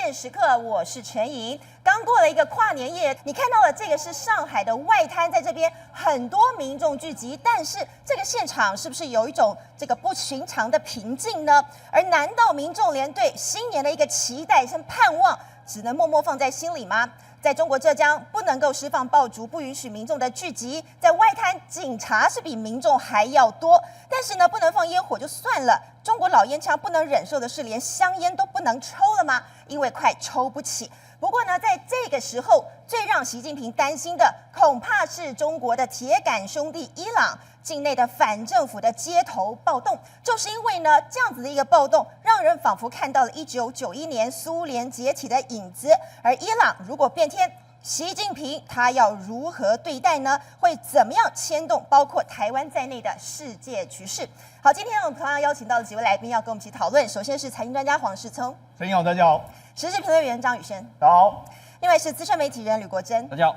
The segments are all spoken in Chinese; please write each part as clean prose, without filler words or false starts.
键时刻，我是陈莹。刚过了一个跨年夜，你看到了这个是上海的外滩，在这边很多民众聚集，但是这个现场是不是有一种这个不寻常的平静呢？而难道民众连对新年的一个期待跟盼望，只能默默放在心里吗？在中国浙江，不能够释放爆竹，不允许民众的聚集。在外滩，警察是比民众还要多。但是呢，不能放烟火就算了，中国老烟枪不能忍受的是，连香烟都不能抽了吗？因为快抽不起。不过呢，在这个时候，最让习近平担心的，恐怕是中国的铁杆兄弟伊朗境内的反政府的街头暴动。就是因为呢，这样子的一个暴动，让人仿佛看到了1991年苏联解体的影子。而伊朗如果变天，习近平他要如何对待呢？会怎么样牵动包括台湾在内的世界局势？好，今天我们同样邀请到了几位来宾要跟我们一起讨论。首先是财经专家黄世聪，陈好，大家好；时事评论员张宇轩，大家好；另外是资深媒体人吕国珍，大家好；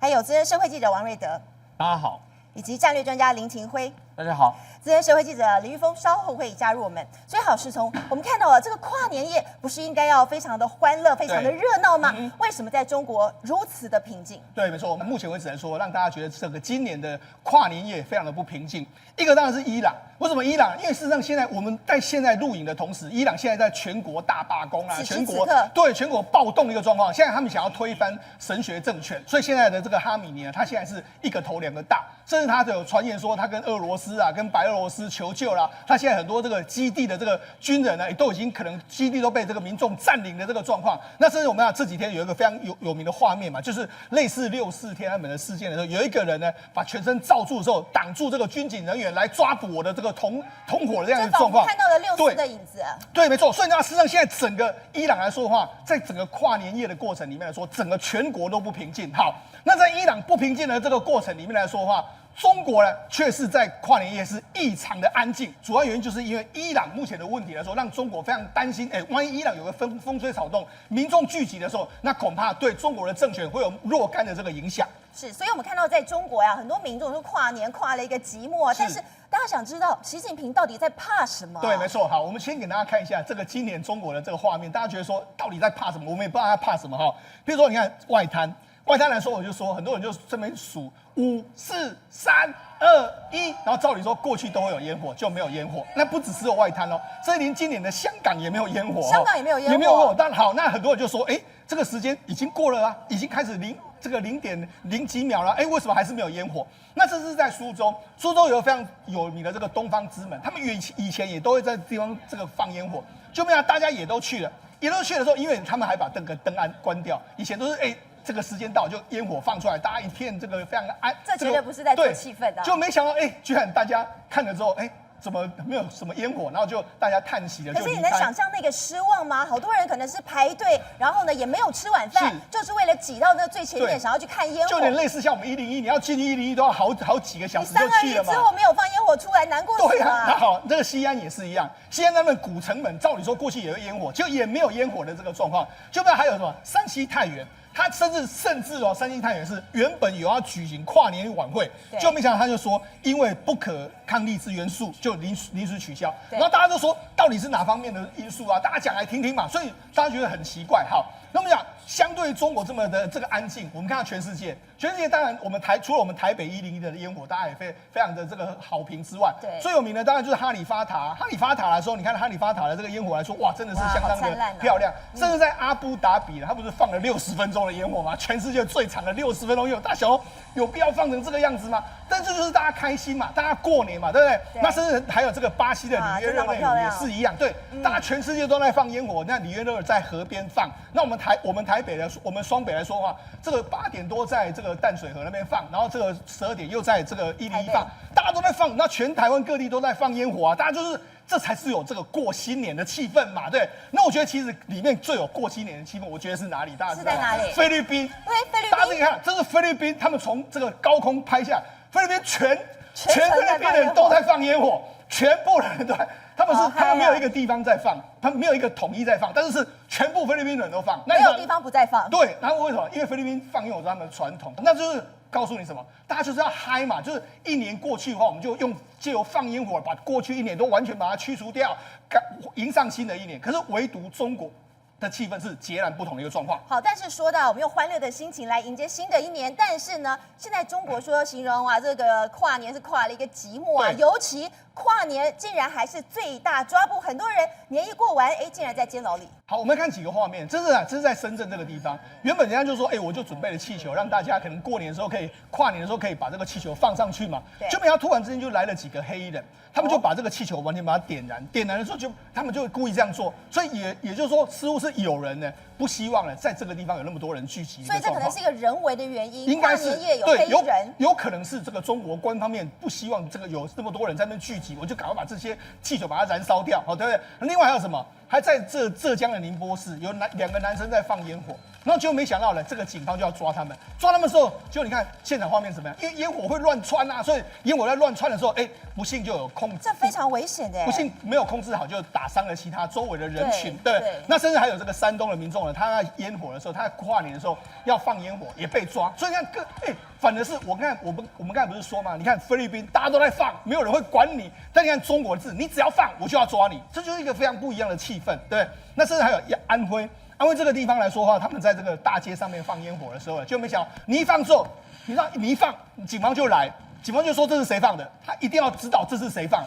还有资深社会记者王瑞德，大家好；以及战略专家林廷辉，大家好。资深社会记者林玉峰稍后会加入我们。所以好，世聪，我们看到了这个跨年夜不是应该要非常的欢乐、非常的热闹吗？为什么在中国如此的平静？对，没错。我们目前为止来说，让大家觉得这个今年的跨年夜非常的不平静。一个当然是伊朗。为什么伊朗？因为事实上现在我们在现在录影的同时，伊朗现在在全国大罢工啊，全国暴动的一个状况。现在他们想要推翻神学政权，所以现在的这个哈米尼呢，他现在是一个头两个大，甚至他有传言说他跟俄罗斯啊、跟白俄罗斯求救啦。他现在很多这个基地的这个军人呢，也都已经可能基地都被这个民众占领的这个状况。那甚至我们这几天有一个非常有名的画面嘛，就是类似6·4天安门的事件的时候，有一个人呢把全身罩住的时候，挡住这个军警人员来抓捕我的这个同伙的这样的状况，看到了6·4的影子。对，没错。所以呢，事实上现在整个伊朗来说的话，在整个跨年夜的过程里面来说，整个全国都不平静。好，那在伊朗不平静的这个过程里面来说的话，中国呢却是在跨年夜是异常的安静。主要原因就是因为伊朗目前的问题来说，让中国非常担心。万一伊朗有个风吹草动，民众聚集的时候，那恐怕对中国的政权会有若干的这个影响。是，所以我们看到在中国呀，很多民众说跨年跨了一个寂寞，但是大家想知道习近平到底在怕什么？对，没错。好，我们先给大家看一下这个今年中国的这个画面，大家觉得说到底在怕什么？我们也不知道他怕什么哈。比如说，你看外滩来说，我就说很多人就这边数5、4、3、2、1，然后照理说过去都会有烟火，就没有烟火。那不只是有外滩哦，所以连今年的香港也没有烟火，香港也没有烟火。但好，那很多人就说，这个时间已经过了啊，已经开始0.0几秒了，为什么还是没有烟火？那这是在苏州有个非常有名的这个东方之门，他们以前也都会在地方这个放烟火，就没想到大家也都去了，的时候，因为他们还把灯按关掉，以前都是这个时间到就烟火放出来，大家一片这个非常的这绝对不是在做气氛的，就没想到居然大家看了之后怎么没有什么烟火，然后就大家叹息了。可是你能想象那个失望吗？好多人可能是排队，然后呢也没有吃晚饭，就是为了挤到那最前面，想要去看烟火。就有点类似像我们101，你要进101都要好几个小时就去了嘛。321之后没有放烟火出来，难过死了。对啊，那好，这个西安也是一样，西安他们古城门，照理说过去也有烟火，就也没有烟火的这个状况。就不知道还有什么山西太原。他甚至山西太原是原本有要举行跨年晚会，就没想到他就说因为不可抗力之元素就临时取消，然后大家都说到底是哪方面的因素啊？大家讲来听听嘛，所以大家觉得很奇怪。好，那么讲相对于中国这么的这个安静，我们看到全世界当然除了我们台北101的烟火，大家也非常的这个好评之外，最有名的当然就是哈利法塔。哈利法塔来说，你看哈利法塔的这个烟火来说，哇，真的是相当的漂亮，甚至在阿布达比，他不是放了60分钟的烟火吗？全世界最长的60分钟烟火，大家想说有必要放成这个样子吗？但这就是大家开心嘛，大家过年嘛，对不对？那甚至还有这个巴西的里约热内卢也是一样，对，大家全世界都在放烟火。那里约热内在河边放，那我们台北来说，我们双北来说的话，这个8点多在这个淡水河那边放，然后这个12点又在这个101放，大家都在放，那全台湾各地都在放烟火啊，大家就是这才是有这个过新年的气氛嘛，对。那我觉得其实里面最有过新年的气氛，我觉得是哪里？大家知道吗？是在哪里？菲律宾。大家自己看，这是菲律宾，他们从这个高空拍下来，菲律宾全菲律宾的人都在放烟火，全部人都在。他们没有一个地方在放，他们没有一个统一在放，但是全部菲律宾人都放，没有地方不在放。对，然后为什么？因为菲律宾放烟火是他们的传统，那就是告诉你什么？大家就是要嗨嘛，就是一年过去的话，我们就借由放烟火，把过去一年都完全把它驱除掉，迎上新的一年。可是唯独中国的气氛是截然不同的一个状况。好，但是说到我们用欢乐的心情来迎接新的一年，但是呢，现在中国说形容啊，这个跨年是跨了一个寂寞啊，对尤其跨年竟然还是最大抓捕，很多人年一过完，竟然在监牢里。好，我们看几个画面，这是在深圳这个地方。原本人家就说，我就准备了气球，让大家可能过年的时候可以跨年的时候可以把这个气球放上去嘛。就没想到突然之间就来了几个黑衣人，他们就把这个气球完全把它点燃。点燃的时候他们就故意这样做，所以也就是说，似乎是有人呢不希望呢在这个地方有那么多人聚集。所以这可能是一个人为的原因，应该是跨年夜有黑衣人，有可能是这个中国官方面不希望这个有这么多人在那边聚集，我就赶快把这些气球把它燃烧掉，好，对不对？另外还有什么？还在浙江的宁波市有两个男生在放烟火，然后结果没想到呢，这个警方就要抓他们。抓他们的时候，结果你看现场画面怎么样？因为烟火会乱窜啊，所以烟火在乱窜的时候，不幸就有控制，这非常危险的。不幸没有控制好，就打伤了其他周围的人群。对，那甚至还有这个山东的民众呢，他在烟火的时候，他在跨年的时候要放烟火也被抓。所以你看，反而是我们刚才不是说嘛？你看菲律宾大家都在放，没有人会管你。但你看中国的字，你只要放，我就要抓你，这就是一个非常不一样的气氛，对不对？那甚至还有安徽这个地方来说的话，他们在这个大街上面放烟火的时候，就没想到你一放之后，你一放，警方就来。警方就说这是谁放的，他一定要知道这是谁放，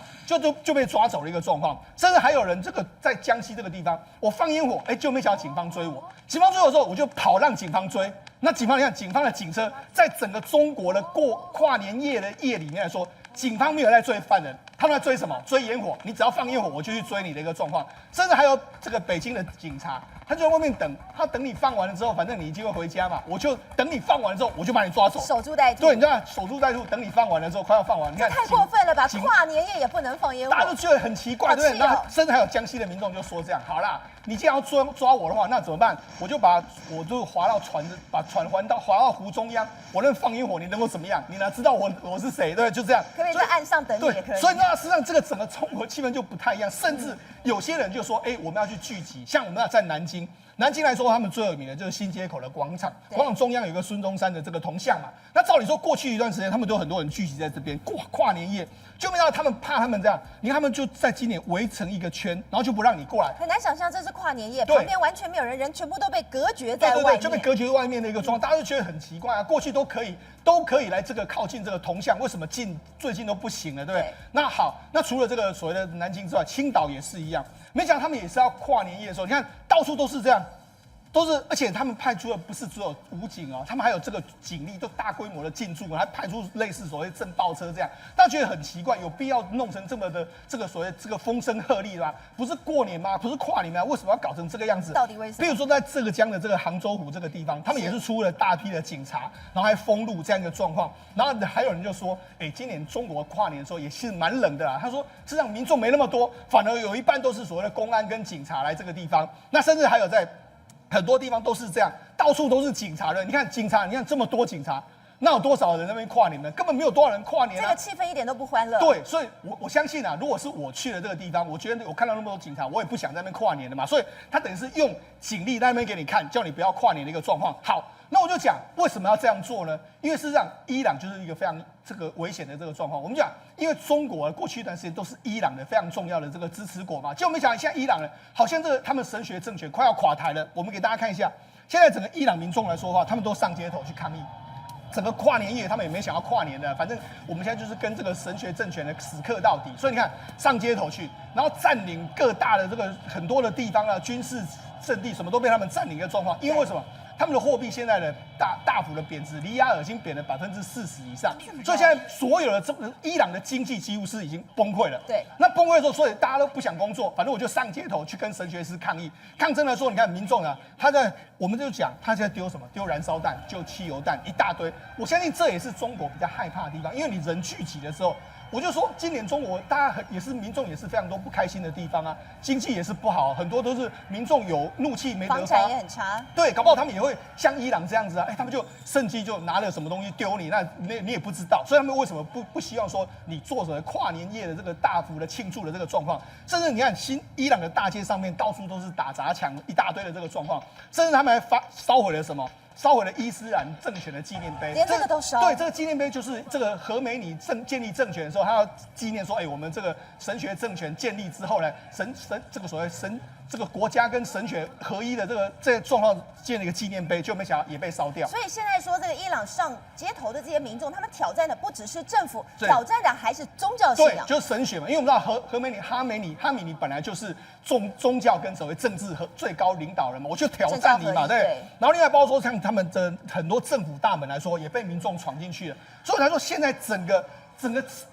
就被抓走了一个状况。甚至还有人这个在江西这个地方，我放烟火，就没想到警方追我。警方追我的时候，我就跑让警方追。那警方你看，警方的警车在整个中国的跨年夜的夜里面来说，警方没有在追犯人，他们在追什么？追烟火。你只要放烟火，我就去追你的一个状况。甚至还有这个北京的警察，他就在外面等，他等你放完了之后，反正你已经会回家嘛，我就等你放完之后，我就把你抓走，守株待兔。对，你知道守株待兔，等你放完了之后，快要放完，你看太过分了吧？跨年夜也不能放烟火，大家都觉得很奇怪，对不对？那甚至还有江西的民众就说这样，好啦，你既然要抓我的话，那怎么办？我就滑到把船滑到湖中央，我那放烟火，你能够怎么样？你哪知道我是谁？对，就这样。可不可以在岸上等你也可以？所以那实际上这个整个中国气氛就不太一样，甚至有些人就说，我们要去聚集，像我们要在南京来说，他们最有名的就是新街口的广场，广场中央有一个孙中山的这个铜像嘛。那照理说，过去一段时间，他们都有很多人聚集在这边跨年夜，就没想到他们怕他们这样，你看他们就在今年围成一个圈，然后就不让你过来。很难想象这是跨年夜，旁边完全没有人全部都被隔绝在外面，就被隔绝在外面的一个状况，大家就觉得很奇怪啊。过去都可以来这个靠近这个铜像，为什么最近都不行了，对不对？那好，那除了这个所谓的南京之外，青岛也是一样。没想到他们也是要跨年夜的时候，你看到处都是这样。而且他们派出的不是只有武警哦，他们还有这个警力都大规模的进驻，还派出类似所谓震爆车这样，大家觉得很奇怪，有必要弄成这么的这个所谓这个风声鹤唳吗？不是过年吗？不是跨年吗？为什么要搞成这个样子？到底为什么？比如说在浙江的这个杭州湖这个地方，他们也是出了大批的警察，然后还封路这样一个状况，然后还有人就说，今年中国跨年的时候也是蛮冷的啦。他说，实际上民众没那么多，反而有一半都是所谓的公安跟警察来这个地方，那甚至还有在很多地方都是这样，到处都是警察的。你看警察，你看这么多警察，那有多少人在那边跨年呢？根本没有多少人跨年啊！这个气氛一点都不欢乐。对，所以我相信啊，如果是我去了这个地方，我觉得我看到那么多警察，我也不想在那边跨年的嘛。所以他等于是用警力在那边给你看，叫你不要跨年的一个状况。好，那我就讲为什么要这样做呢？因为事实上，伊朗就是一个非常这个危险的这个状况。我们讲，因为中国过去一段时间都是伊朗的非常重要的这个支持国嘛，结果没想到现在伊朗呢，好像他们神学政权快要垮台了。我们给大家看一下，现在整个伊朗民众来说的话，他们都上街头去抗议。整个跨年夜，他们也没想要跨年的，反正我们现在就是跟这个神学政权的死磕到底。所以你看，上街头去，然后占领各大的这个很多的地方啊，军事阵地什么都被他们占领的状况。因为为什么？他们的货币现在的大幅的贬值，里亚尔已经贬了40%以上，所以现在所有的这个伊朗的经济几乎是已经崩溃了。对，那崩溃的时候，所以大家都不想工作，反正我就上街头去跟神学师抗议。抗争的时候，你看民众啊，我们就讲他现在丢什么？丢燃烧弹、丢汽油弹，一大堆。我相信这也是中国比较害怕的地方，因为你人聚集的时候。我就说，今年中国大家民众也是非常多不开心的地方啊，经济也是不好，很多都是民众有怒气没得发，房产也很差。对，搞不好他们也会像伊朗这样子啊，他们就趁机就拿了什么东西丢你，那你也不知道，所以他们为什么不希望说你做什么跨年夜的这个大幅的庆祝的这个状况？甚至你看伊朗的大街上面到处都是打砸抢一大堆的这个状况，甚至他们还烧毁了什么？烧毁了伊斯兰政权的纪念碑，连这个都烧。对，这个纪念碑就是这个何梅尼建立政权的时候，他要纪念说，我们这个神学政权建立之后呢，这个所谓这个国家跟神权合一的这个状况建了一个纪念碑，就没想到也被烧掉。所以现在说这个伊朗上街头的这些民众，他们挑战的不只是政府，挑战的还是宗教信仰。对，就是神学嘛。因为我们知道哈梅尼本来就是宗教跟所谓政治和最高领导人嘛，我就挑战你嘛，对。然后另外包括说像他们的很多政府大门来说，也被民众闯进去了。所以来说，现在整个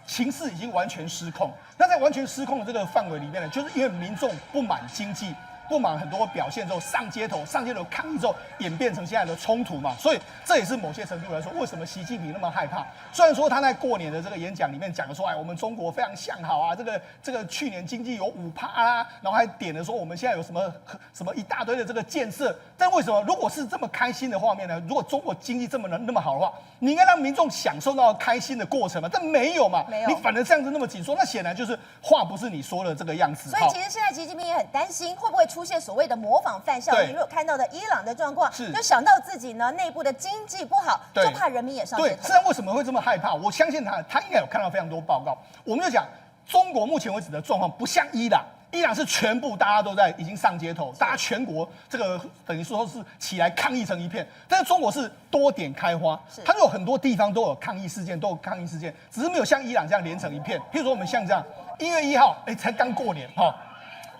情势已经完全失控。那在完全失控的这个范围里面呢，就是因为民众不满经济。不满很多表现之后上街头抗议之后演变成现在的冲突嘛，所以这也是某些程度来说，为什么习近平那么害怕？虽然说他在过年的这个演讲里面讲的说，哎，我们中国非常向好啊，这个去年经济有5%啦，然后还点了说我们现在有什么一大堆的这个建设，但为什么如果是这么开心的画面呢？如果中国经济那么好的话，你应该让民众享受到开心的过程嘛，但没有嘛，你反而这样子那么紧缩，那显然就是话不是你说的这个样子。所以其实现在习近平也很担心，会不会出现所谓的模仿犯效应？如果看到的伊朗的状况，就想到自己呢内部的经济不好，就怕人民也上街头。对，实际上为什么会这么害怕？我相信他应该有看到非常多报告。我们就讲中国目前为止的状况不像伊朗。伊朗是全部大家都已经上街头，大家全国这个等于说是起来抗议成一片。但是中国是多点开花，它有很多地方都有抗议事件，只是没有像伊朗这样连成一片。譬如说我们像这样1月1号，才刚过年哈，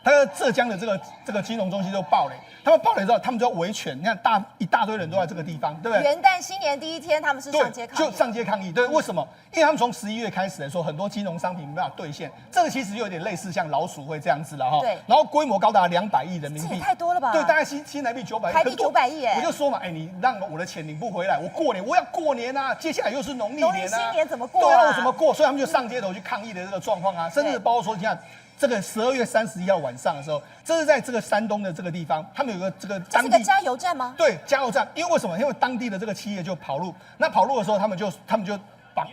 他的浙江的这个金融中心就爆雷。他们爆雷之后，他们就要维权。你看一大堆人都在这个地方，对不对？元旦新年第一天，他们是上街抗议，就上街抗议。对，为什么？因为他们从11月开始来说，很多金融商品没办法兑现。这个其实有点类似像老鼠会这样子了哈。对。然后规模高达200亿人民币，这也太多了吧？对，大概新台币900亿，台币900亿。我就说嘛，你让我的钱领不回来，我要过年啊，接下来又是农历年啊，新年怎么过？对啊，我怎么过？所以他们就上街头去抗议的这个状况啊，甚至包括说，你看。这个12月31号晚上的时候，这是在这个山东的这个地方，他们有个这个当地，这是个加油站吗？对，加油站。因为为什么？因为当地的这个企业就跑路，那跑路的时候，他们就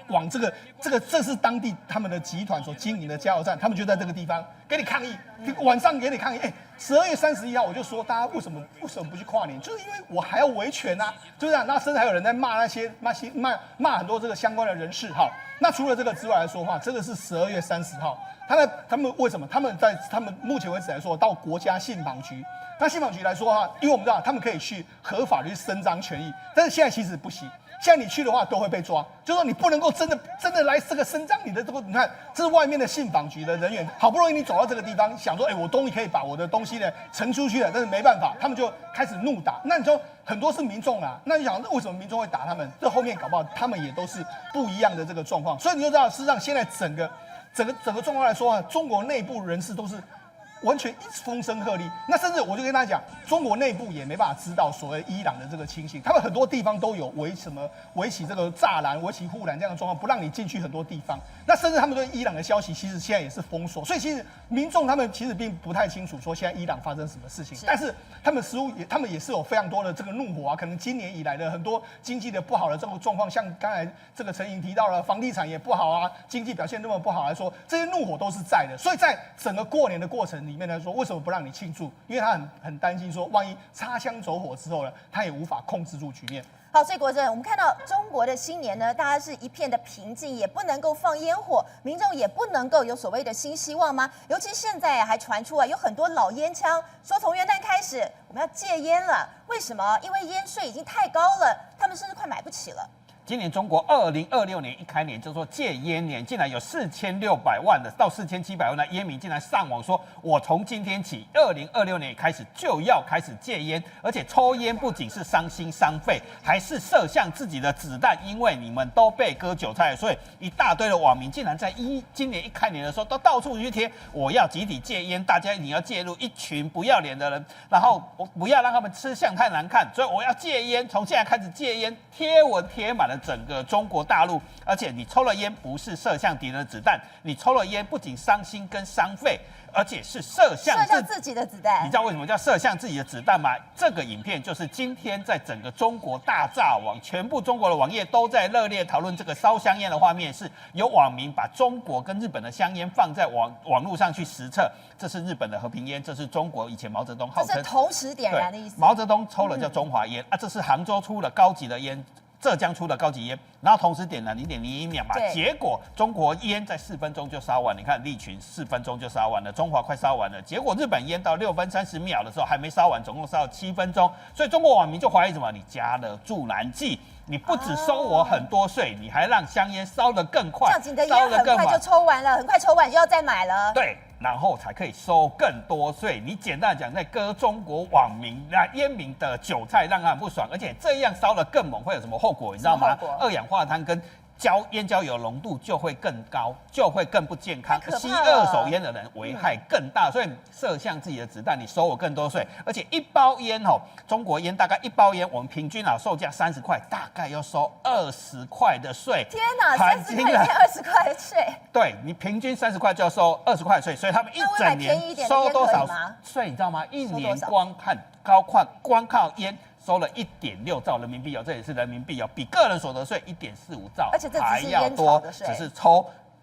往这是当地他们的集团所经营的加油站，他们就在这个地方给你抗议，晚上给你抗议。12月31号我就说，大家为什么不去跨年？就是因为我还要维权啊，就这样。那甚至还有人在骂骂很多这个相关的人士。好，那除了这个之外来说的话，这个是12月30号。他们为什么？他们目前为止来说，到国家信访局。那信访局来说的话，因为我们知道他们可以去合法的去伸张权益，但是现在其实不行。现在你去的话都会被抓，就是说你不能够真的来这个伸张你的这个。你看，这是外面的信访局的人员，好不容易你走到这个地方，想说，我终于可以把我的东西呢呈出去了，但是没办法，他们就开始怒打。那你说很多是民众啊，那你想为什么民众会打他们？这后面搞不好他们也都是不一样的这个状况，所以你就知道，事实上现在整个状况来说啊，中国内部人士都是完全风声鹤唳。那甚至我就跟大家讲，中国内部也没办法知道所谓伊朗的这个情形，他们很多地方都有围起这个栅栏、围起护栏这样的状况，不让你进去很多地方。那甚至他们对伊朗的消息，其实现在也是封锁。所以其实民众他们其实并不太清楚说现在伊朗发生什么事情，但是他们也是有非常多的这个怒火啊。可能今年以来的很多经济的不好的这个状况，像刚才这个陈莹提到了，房地产也不好啊，经济表现那么不好来说，这些怒火都是在的。所以在整个过年的过程里面来说，为什么不让你庆祝？因为他很担心说，万一擦枪走火之后呢，他也无法控制住局面。好，所以国正，我们看到中国的新年呢，大家是一片的平静，也不能够放烟火，民众也不能够有所谓的新希望吗？尤其现在还传出有很多老烟枪，说从元旦开始我们要戒烟了。为什么？因为烟税已经太高了，他们甚至快买不起了。今年中国2026年一开年就说戒烟年，竟然有4600万的到4700万的烟民竟然上网说，我从今天起2026年开始就要开始戒烟，而且抽烟不仅是伤心伤肺，还是射向自己的子弹，因为你们都被割韭菜，所以一大堆的网民竟然在今年一开年的时候都到处去贴，我要集体戒烟，大家你要介入一群不要脸的人，然后我不要让他们吃相太难看，所以我要戒烟，从现在开始戒烟，贴文贴满了整个中国大陆，而且你抽了烟不是射向敌人的子弹，你抽了烟不仅伤心跟伤肺，而且是射向自己的子弹。你知道为什么叫射向自己的子弹吗？这个影片就是今天在整个中国大炸网，全部中国的网页都在热烈讨论这个烧香烟的画面，是有网民把中国跟日本的香烟放在网络上去实测，这是日本的和平烟，这是中国以前毛泽东号称这是同时点燃的意思。毛泽东抽了叫中华烟啊，这是杭州出了高级的烟。浙江出的高级烟，然后同时点了0.01秒嘛，对结果中国烟在4分钟就烧完，你看利群4分钟就烧完了，中华快烧完了，结果日本烟到6分30秒的时候还没烧完，总共烧了7分钟，所以中国网民就怀疑什么？你加了助燃剂。你不只收我很多税，你还让香烟烧得更快，这样子你的烟很快就抽完了，很快抽完就要再买了。对，然后才可以收更多税。你简单讲，在割中国网民、烟民的韭菜，让他很不爽，而且这样烧得更猛，会有什么后果？你知道吗？二氧化碳跟烟焦油浓度就会更高，就会更不健康。吸二手烟的人危害更大，所以射向自己的子弹，你收我更多税。而且一包烟中国烟大概一包烟，我们平均售价30块，大概要收20块的税。天哪，30块20块的税？对，你平均30块就要收20块税，所以他们一整年收多少税？你知道吗？一年光靠烟。收了1.6兆人民币这也是人民币比个人所得税1.45兆而且这只是烟草的税，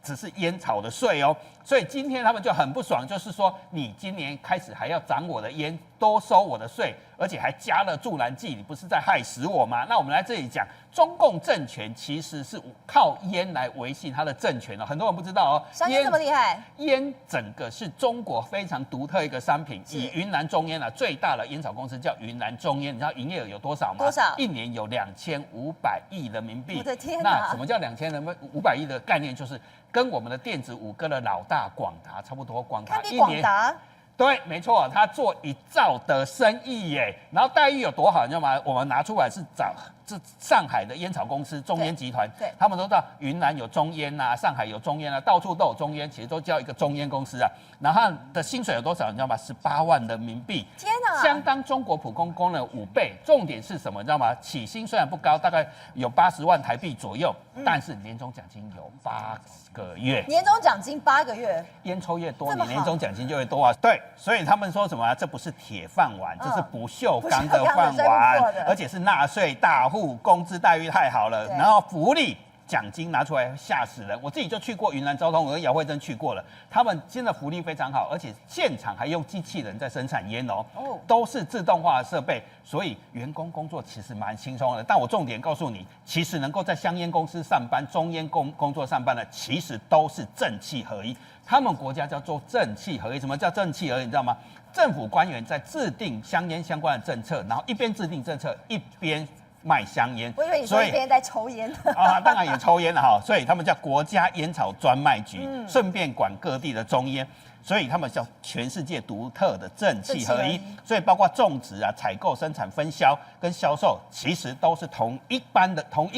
只是烟草的税哦。所以今天他们就很不爽，就是说你今年开始还要涨我的烟，多收我的税，而且还加了助燃剂，你不是在害死我吗？那我们来这里讲，中共政权其实是靠烟来维系它的政权很多人不知道香烟这么厉害，烟整个是中国非常独特一个商品。以云南中烟最大的烟草公司叫云南中烟，你知道营业额有多少吗？多少？一年有2500亿人民币。我的天哪！那什么叫2500亿的概念？就是跟我们的电子5哥的老大广达差不多，广达一年。对，没错，他做1兆的生意耶，然后待遇有多好，你知道吗？我们拿出来是上海的烟草公司中烟集团，对，他们都知道云南有中烟啊，上海有中烟啊，到处都有中烟，其实都叫一个中烟公司啊。然后他的薪水有多少？你知道吗？18万人民币，天哪，相当中国普通工人5倍。重点是什么？你知道吗？起薪虽然不高，大概有80万台币左右，但是年终奖金有8个月。年终奖金8个月，烟抽越多，你年终奖金就会多啊。对，所以他们说什么？这不是铁饭碗，这是不锈钢的饭碗，而且是纳税大户，工资待遇太好了，然后福利。奖金拿出来吓死人！我自己就去过云南昭通，我跟姚慧珍去过了，他们真的福利非常好，而且现场还用机器人在生产烟都是自动化的设备，所以员工工作其实蛮轻松的。但我重点告诉你，其实能够在香烟公司上班、中烟工作上班的，其实都是正气合一。他们国家叫做正气合一。什么叫正气合一？你知道吗？政府官员在制定香烟相关的政策，然后一边制定政策一边卖香烟，我以为你说一边在抽烟当然也抽烟了所以他们叫国家烟草专卖局，顺便管各地的中烟，所以他们叫全世界独特的正气合一。所以包括种植啊、采购、生产、分销跟销售，其实都是同一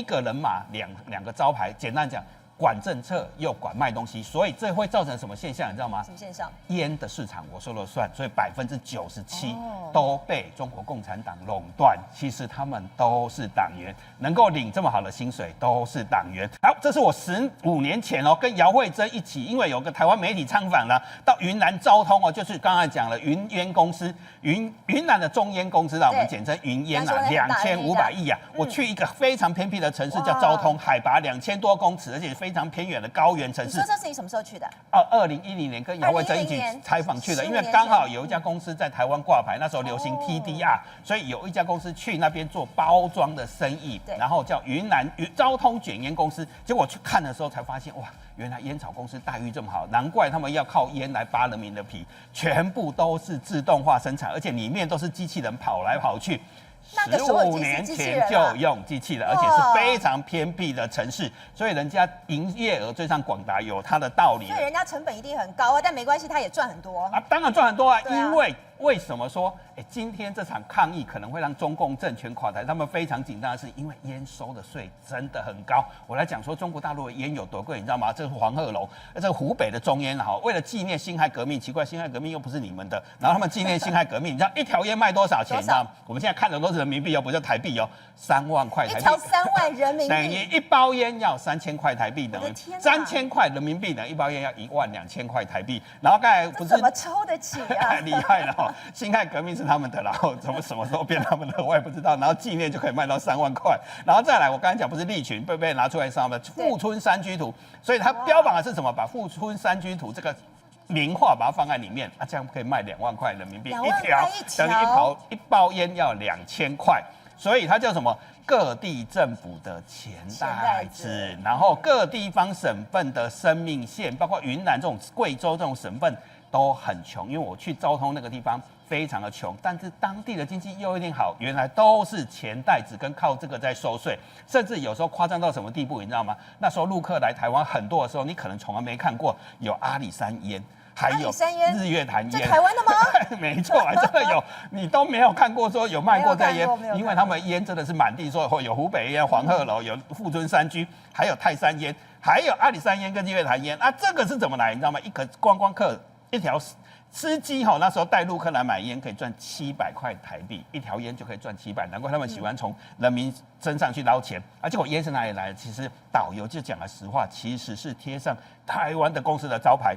个人马，两个招牌。简单讲，管政策又管卖东西，所以这会造成什么现象？你知道吗？什么现象？烟的市场我说了算，所以97%都被中国共产党垄断。其实他们都是党员，能够领这么好的薪水都是党员。好，这是我15年前跟姚慧珍一起，因为有个台湾媒体参访了，到云南昭通就是刚才讲了云烟公司，云南的中烟公司我们简称云烟2500亿啊。我去一个非常偏僻的城市叫昭通，海拔2000多公尺，而且非常偏远的高原城市。你说这是你什么时候去的？2010年跟姚慧珍一起采访去的，因为刚好有一家公司在台湾挂牌，那时候流行 TDR，所以有一家公司去那边做包装的生意，然后叫云南昭通卷烟公司。结果去看的时候才发现，哇，原来烟草公司待遇这么好，难怪他们要靠烟来扒人民的皮，全部都是自动化生产，而且里面都是机器人跑来跑去。15年前就用机器人，而且是非常偏僻的城市，所以人家营业额追上广达有它的道理。所以人家成本一定很高但没关系，他也赚很多当然赚很多因为什么说？今天这场抗议可能会让中共政权垮台，他们非常紧张的是，因为烟收的税真的很高。我来讲说中国大陆的烟有多贵，你知道吗？这是黄鹤楼，这个湖北的中烟为了纪念辛亥革命，奇怪，辛亥革命又不是你们的，然后他们纪念辛亥革命，你知道一条烟卖多少钱？你知道吗？我们现在看的都是人民币不是台币3万块台币，一条3万人民币，等于一包烟要3000块台币，等于3000块人民币等于一包烟要12000块台币。然后刚才不是怎么抽得起太厉害了辛亥革命是他们的，然后怎么什么时候变他们的我也不知道，然后纪念就可以卖到3万块，然后再来我刚才讲不是利群被拿出来上的富春山居图，所以它标榜的是什么？把富春山居图这个名画把它放在里面这样可以卖2万块人民币一条，等于一包烟要2000块。所以它叫什么？各地政府的钱袋子，然后各地方省份的生命线，包括云南这种、贵州这种省份都很穷，因为我去昭通那个地方非常的穷，但是当地的经济又有点好，原来都是钱袋子跟靠这个在收税，甚至有时候夸张到什么地步，你知道吗？那时候陆客来台湾很多的时候，你可能从来没看过有阿里山烟。还有日月潭烟，这台湾的吗？没错，这个有，你都没有看过说有卖过这烟，因为他们烟真的是满地，说有湖北烟、黄鹤楼、有富春山居，还有泰山烟，还有阿里山烟跟日月潭烟。啊，这个是怎么来？你知道吗？一个观光客一条司机那时候带陆客来买烟可以赚700块台币，一条烟就可以赚700，难怪他们喜欢从人民身上去捞钱。而结果烟是哪里来的？其实导游就讲了实话，其实是贴上台湾的公司的招牌。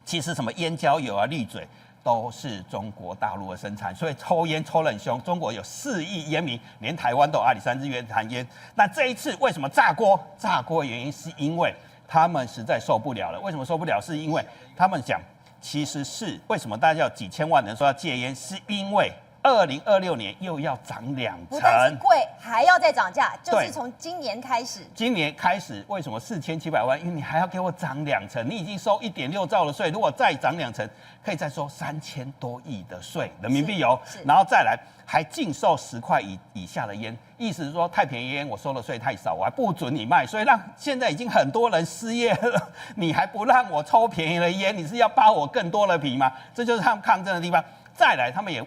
其实什么烟焦油啊、滤嘴都是中国大陆的生产，所以抽烟抽得很凶。中国有4亿烟民，连台湾都有阿里山日月潭烟。那这一次为什么炸锅？炸锅的原因是因为他们实在受不了了。为什么受不了？是因为他们讲，其实是为什么大家有几千万人说要戒烟，是因为2026年又要涨2成，不但是贵，还要再涨价，就是从今年开始。今年开始为什么4700万？因为你还要给我涨2成，你已经收1.6兆的税，如果再涨2成，可以再收3000多亿的税人民币哦。然后再来还禁售10块以下的烟，意思是说太便宜烟我收的税太少，我还不准你卖，所以让现在已经很多人失业了，你还不让我抽便宜的烟，你是要扒我更多的皮吗？这就是他们抗争的地方。再来，他们也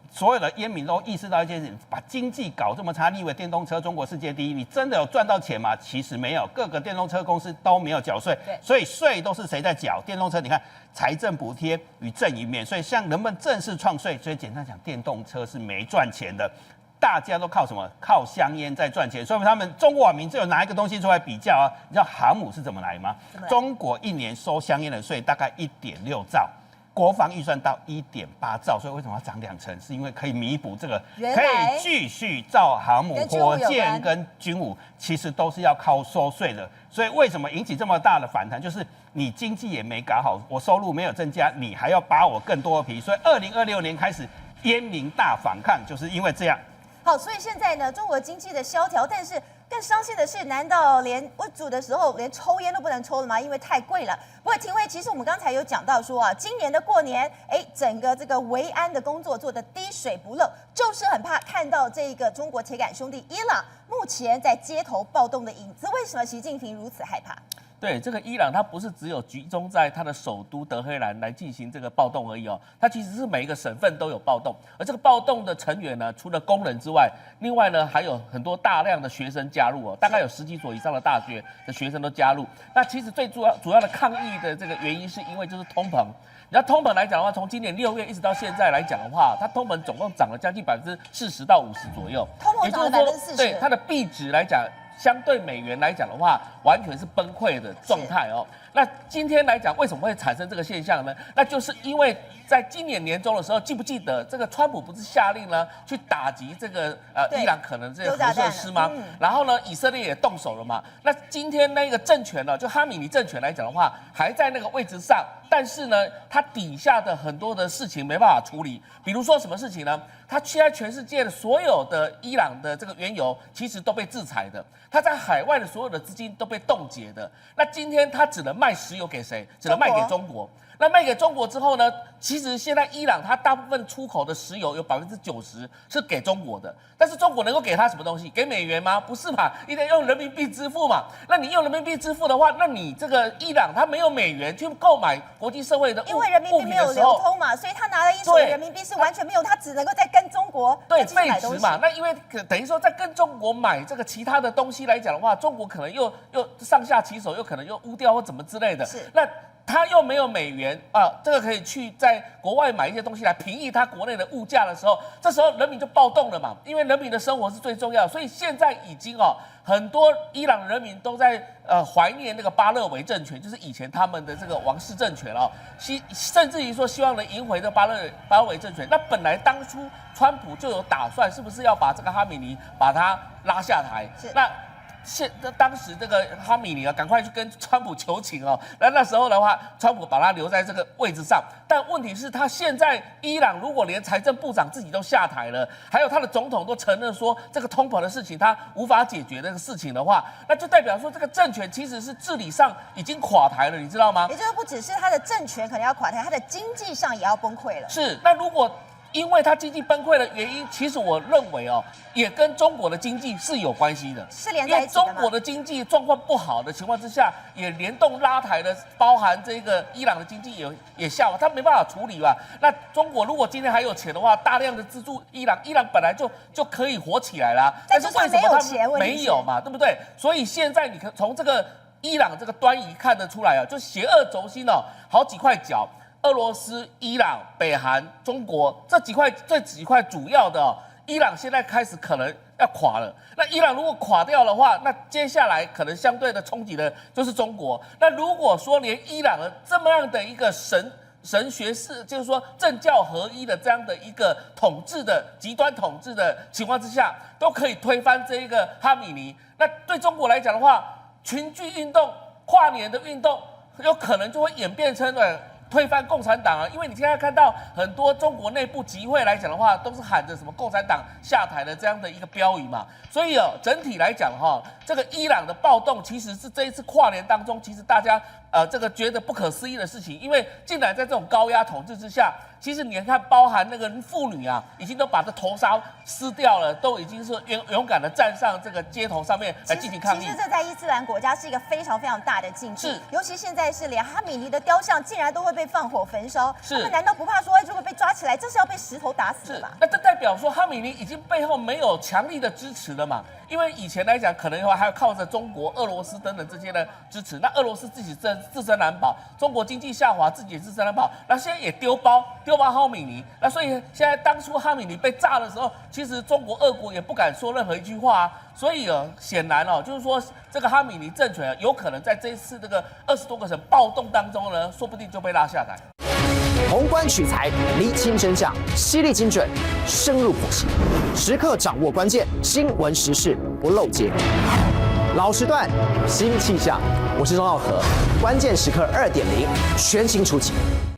所有的烟民都意识到一件事情，把经济搞这么差，你以为电动车中国世界第一，你真的有赚到钱吗？其实没有，各个电动车公司都没有缴税，所以税都是谁在缴？电动车，你看财政补贴与赠与免税，像人们正式创税，所以简单讲，电动车是没赚钱的。大家都靠什么？靠香烟在赚钱，所以他们中国网民只有拿一个东西出来比较啊，你知道航母是怎么来吗？中国一年收香烟的税大概1.6兆。国防预算到1.8兆，所以为什么要涨2成？是因为可以弥补这个，可以继续造航母、火箭跟军武，其实都是要靠收税的。所以为什么引起这么大的反弹？就是你经济也没搞好，我收入没有增加，你还要扒我更多的皮。所以2026年开始烟民大反抗，就是因为这样。好，所以现在呢，中国经济的萧条，但是更伤心的是，难道连我煮的时候连抽烟都不能抽了吗？因为太贵了。不过廷辉，其实我们刚才有讲到说啊，今年的过年，整个这个维安的工作做得滴水不漏，就是很怕看到这个中国铁杆兄弟伊朗目前在街头暴动的影子。为什么习近平如此害怕？对，这个伊朗它不是只有集中在它的首都德黑兰来进行这个暴动而已哦，它其实是每一个省份都有暴动，而这个暴动的成员呢，除了工人之外，另外呢还有很多大量的学生加入哦，大概有10几所以上的大学的学生都加入。那其实最主要的抗议的这个原因是因为就是通膨。你要通膨来讲的话，从今年6月一直到现在来讲的话，它通膨总共涨了将近40%到50%左右，通膨涨了40%，对它的币值来讲。相对美元来讲的话，完全是崩溃的状态哦。那今天来讲，为什么会产生这个现象呢？那就是因为在今年年中的时候，记不记得这个川普不是下令呢，去打击这个伊朗可能这个核设施吗？然后呢，以色列也动手了嘛。那今天那个政权呢，就哈米尼政权来讲的话，还在那个位置上，但是呢，它底下的很多的事情没办法处理。比如说什么事情呢？它现在全世界的所有的伊朗的这个原油，其实都被制裁的。它在海外的所有的资金都被冻结的。那今天它只能卖石油给谁？只能卖给中国。那卖给中国之后呢？其实现在伊朗它大部分出口的石油有90%是给中国的，但是中国能够给它什么东西？给美元吗？不是嘛，一定要用人民币支付嘛。那你用人民币支付的话，那你这个伊朗它没有美元去购买国际社会的物品的时候，因为人民币没有流通嘛，所以他拿了一手人民币是完全没有，他只能够在跟中国对废值嘛。那因为等于说在跟中国买这个其他的东西来讲的话，中国可能又上下其手，又可能又污掉或怎么之类的。是那。他又没有美元啊，这个可以去在国外买一些东西来平抑他国内的物价的时候，这时候人民就暴动了嘛，因为人民的生活是最重要的，所以现在已经很多伊朗人民都在怀念那个巴勒维政权，就是以前他们的这个王室政权甚至于说希望能赢回这巴勒维政权。那本来当初川普就有打算，是不是要把这个哈米尼把他拉下台？那当时这个哈米尼啊，赶快去跟川普求情哦。那时候的话，川普把他留在这个位置上，但问题是，他现在伊朗如果连财政部长自己都下台了，还有他的总统都承认说这个通膨的事情他无法解决这个事情的话，那就代表说这个政权其实是治理上已经垮台了，你知道吗？也就是不只是他的政权可能要垮台，他的经济上也要崩溃了。是，那如果因为它经济崩溃的原因，其实我认为哦，也跟中国的经济是有关系的，是连因为在一起的吗？中国的经济状况不好的情况之下，也联动拉抬了，包含这个伊朗的经济也下滑，它没办法处理嘛。那中国如果今天还有钱的话，大量的资助伊朗，伊朗本来就可以活起来啦。但是为什么它钱没有嘛？对不对？所以现在你看从这个伊朗这个端倪看得出来啊，就邪恶轴心哦，好几块角。俄罗斯、伊朗、北韩、中国这几块主要的哦，伊朗现在开始可能要垮了。那伊朗如果垮掉的话，那接下来可能相对的冲击的就是中国。那如果说连伊朗的这么样的一个神学式，就是说政教合一的这样的一个统治的极端统治的情况之下，都可以推翻这一个哈米尼，那对中国来讲的话，群聚运动、跨年的运动，有可能就会演变成推翻共产党啊，因为你现在看到很多中国内部集会来讲的话，都是喊着什么共产党下台的这样的一个标语嘛，所以整体来讲哈，这个伊朗的暴动其实是这一次跨年当中，其实大家这个觉得不可思议的事情，因为竟然在这种高压统治之下，其实你看包含那个妇女啊，已经都把这头纱撕掉了，都已经是勇敢的站上这个街头上面来进行抗议。其实这在伊斯兰国家是一个非常非常大的禁忌，是，尤其现在是连哈米尼的雕像竟然都会被放火焚烧，是，他们难道不怕说，如果被抓起来，这是要被石头打死的吧？那这代表说哈米尼已经背后没有强力的支持了嘛？因为以前来讲，可能还要靠着中国、俄罗斯等等这些的支持，那俄罗斯自己自身难保，中国经济下滑自己也自身难保，那现在也丢包哈米尼，那所以现在当初哈米尼被炸的时候，其实中国、俄国也不敢说任何一句话啊，所以显然就是说这个哈米尼政权有可能在这一次这个20多个省暴动当中呢，说不定就被拉下台。宏观取材，厘清真相，犀利精准，深入剖析，时刻掌握关键，新闻时事不漏接。老时段，新气象，我是钟浩和，关键时刻2.0，全新出击。